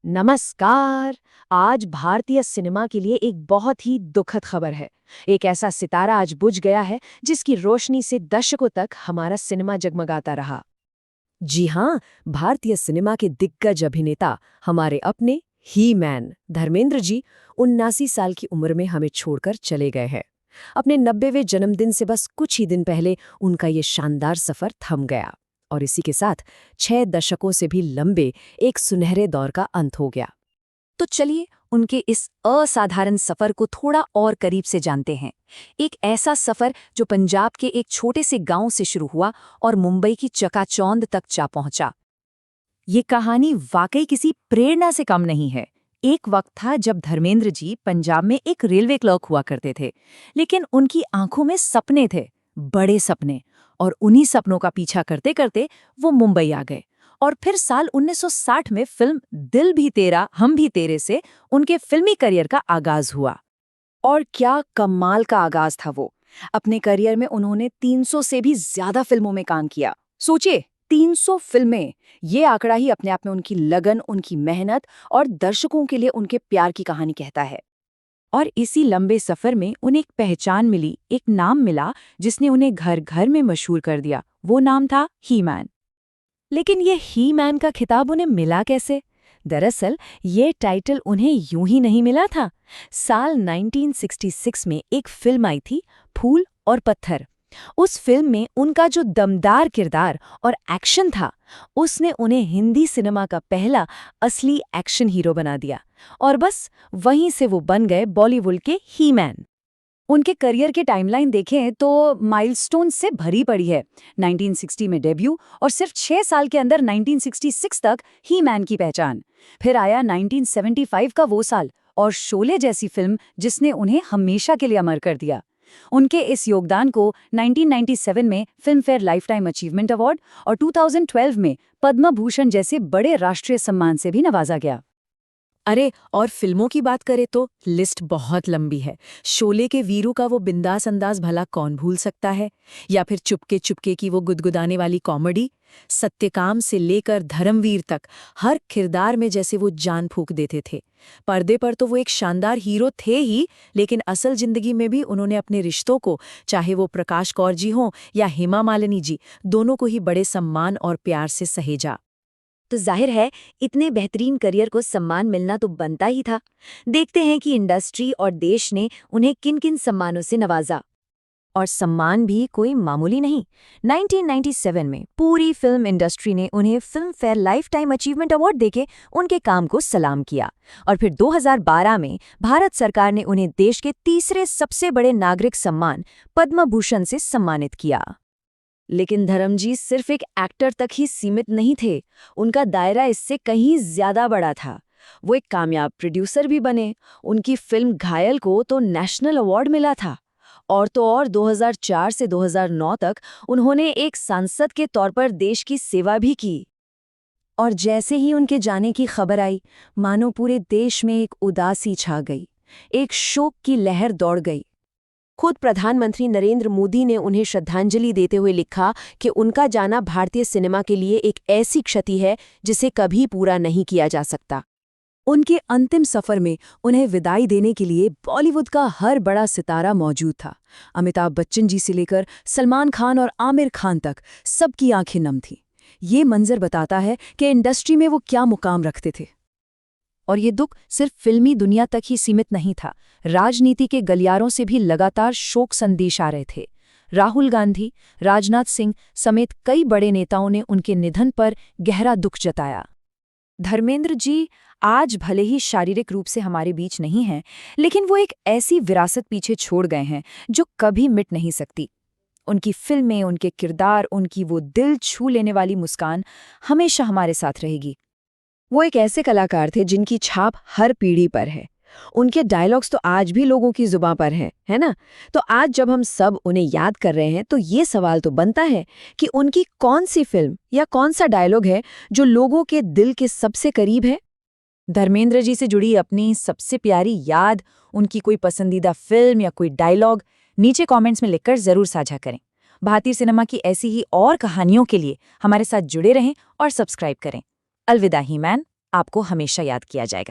नमस्कार। आज भारतीय सिनेमा के लिए एक बहुत ही दुखद खबर है। एक ऐसा सितारा आज बुझ गया है जिसकी रोशनी से दशकों तक हमारा सिनेमा जगमगाता रहा। जी हाँ, भारतीय सिनेमा के दिग्गज अभिनेता, हमारे अपने ही मैन धर्मेंद्र जी 79 साल की उम्र में हमें छोड़कर चले गए हैं। अपने 90वें जन्मदिन से बस कुछ ही दिन पहले उनका ये शानदार सफर थम गया और इसी के साथ 6 दशकों से भी लंबे एक सुनहरे दौर का अंत हो गया। तो चलिए उनके इस असाधारण सफर को थोड़ा और करीब से जानते हैं। एक ऐसा सफर जो पंजाब के एक छोटे से गांव से शुरू हुआ और मुंबई की चकाचौंध तक जा पहुंचा। ये कहानी वाकई किसी प्रेरणा से कम नहीं है। एक वक्त था जब धर्मेंद्र जी पंजाब में एक रेलवे क्लर्क हुआ करते थे, लेकिन उनकी आंखों में सपने थे, बड़े सपने, और उन्हीं सपनों का पीछा करते करते वो मुंबई आ गए। और फिर साल 1960 में फिल्म दिल भी तेरा हम भी तेरे से उनके फिल्मी करियर का आगाज हुआ। और क्या कमाल का आगाज था वो। अपने करियर में उन्होंने 300 से भी ज्यादा फिल्मों में काम किया। सोचिए, 300 फिल्में। ये आंकड़ा ही अपने आप में उनकी लगन, उनकी मेहनत और दर्शकों के लिए उनके प्यार की कहानी कहता है। और इसी लंबे सफर में उन्हें एक पहचान मिली, एक नाम मिला जिसने उन्हें घर घर में मशहूर कर दिया। वो नाम था ही मैन। लेकिन ये ही मैन का खिताब उन्हें मिला कैसे? दरअसल ये टाइटल उन्हें यूं ही नहीं मिला था। साल 1966 में एक फिल्म आई थी, फूल और पत्थर। उस फिल्म में उनका जो दमदार किरदार और एक्शन था, उसने उन्हें हिंदी सिनेमा का पहला असली एक्शन हीरो बना दिया। और बस वहीं से वो बन गए बॉलीवुड के ही मैन। उनके करियर के टाइमलाइन देखें तो माइलस्टोन से भरी पड़ी है। 1960 में डेब्यू और सिर्फ 6 साल के अंदर 1966 तक ही मैन की पहचान। फिर आया 1975 का वो साल और शोले जैसी फिल्म जिसने उन्हें हमेशा के लिए अमर कर दिया। उनके इस योगदान को 1997 में film fair lifetime achievement award और 2012 में पद्म भूषण जैसे बड़े राष्ट्रीय सम्मान से भी नवाजा गया। अरे, और फिल्मों की बात करें तो लिस्ट बहुत लंबी है। शोले के वीरू का वो बिंदास अंदाज भला कौन भूल सकता है, या फिर चुपके चुपके की वो गुदगुदाने वाली कॉमेडी। सत्यकाम से लेकर धर्मवीर तक हर किरदार में जैसे वो जान फूंक देते थे। पर्दे पर तो वो एक शानदार हीरो थे ही, लेकिन असल जिंदगी में भी उन्होंने अपने रिश्तों को, चाहे वो प्रकाश कौर जी हों या हेमा मालिनी जी, दोनों को ही बड़े सम्मान और प्यार से सहेजा। तो जाहिर है इतने बेहतरीन करियर को सम्मान मिलना तो बनता ही था। देखते हैं कि इंडस्ट्री और देश ने उन्हें किन किन सम्मानों से नवाजा। और सम्मान भी कोई मामूली नहीं। 1997 में पूरी फिल्म इंडस्ट्री ने उन्हें film fair lifetime achievement award देके उनके काम को सलाम किया। और फिर 2012 में भारत सरकार ने उन्हें देश के तीसरे सबसे बड़े नागरिक सम्मान पद्म भूषण से सम्मानित किया। लेकिन धर्मजी सिर्फ एक एक्टर तक ही सीमित नहीं थे। उनका दायरा इससे कहीं ज्यादा बड़ा था। वो एक कामयाब प्रोड्यूसर भी बने। उनकी फिल्म घायल को तो नेशनल अवार्ड मिला था। और तो और 2004 से 2009 तक उन्होंने एक सांसद के तौर पर देश की सेवा भी की। और जैसे ही उनके जाने की खबर आई, मानो पूरे देश में एक उदासी छा गई, एक शोक की लहर दौड़ गई। खुद प्रधानमंत्री नरेंद्र मोदी ने उन्हें श्रद्धांजलि देते हुए लिखा कि उनका जाना भारतीय सिनेमा के लिए एक ऐसी क्षति है जिसे कभी पूरा नहीं किया जा सकता। उनके अंतिम सफर में उन्हें विदाई देने के लिए बॉलीवुड का हर बड़ा सितारा मौजूद था। अमिताभ बच्चन जी से लेकर सलमान खान और आमिर खान तक सबकी आंखें नम थीं। ये मंजर बताता है कि इंडस्ट्री में वो क्या मुकाम रखते थे। और ये दुख सिर्फ फिल्मी दुनिया तक ही सीमित नहीं था। राजनीति के गलियारों से भी लगातार शोक संदेश आ रहे थे। राहुल गांधी, राजनाथ सिंह समेत कई बड़े नेताओं ने उनके निधन पर गहरा दुख जताया। धर्मेंद्र जी आज भले ही शारीरिक रूप से हमारे बीच नहीं हैं, लेकिन वो एक ऐसी विरासत पीछे छोड़ गए हैं जो कभी मिट नहीं सकती। उनकी फिल्में, उनके किरदार, उनकी वो दिल छू लेने वाली मुस्कान हमेशा हमारे साथ रहेगी। वो एक ऐसे कलाकार थे जिनकी छाप हर पीढ़ी पर है। उनके डायलॉग्स तो आज भी लोगों की जुबां पर हैं, है ना? तो आज जब हम सब उन्हें याद कर रहे हैं तो ये सवाल तो बनता है कि उनकी कौन सी फिल्म या कौन सा डायलॉग है जो लोगों के दिल के सबसे करीब है? धर्मेंद्र जी से जुड़ी अपनी सबसे प्यारी याद, उनकी कोई पसंदीदा फिल्म या कोई डायलॉग नीचे कमेंट्स में लिखकर जरूर साझा करें। भारतीय सिनेमा की ऐसी ही और कहानियों के लिए हमारे साथ जुड़े रहें और सब्सक्राइब करें। अलविदा ही मैन। आपको हमेशा याद किया जाएगा।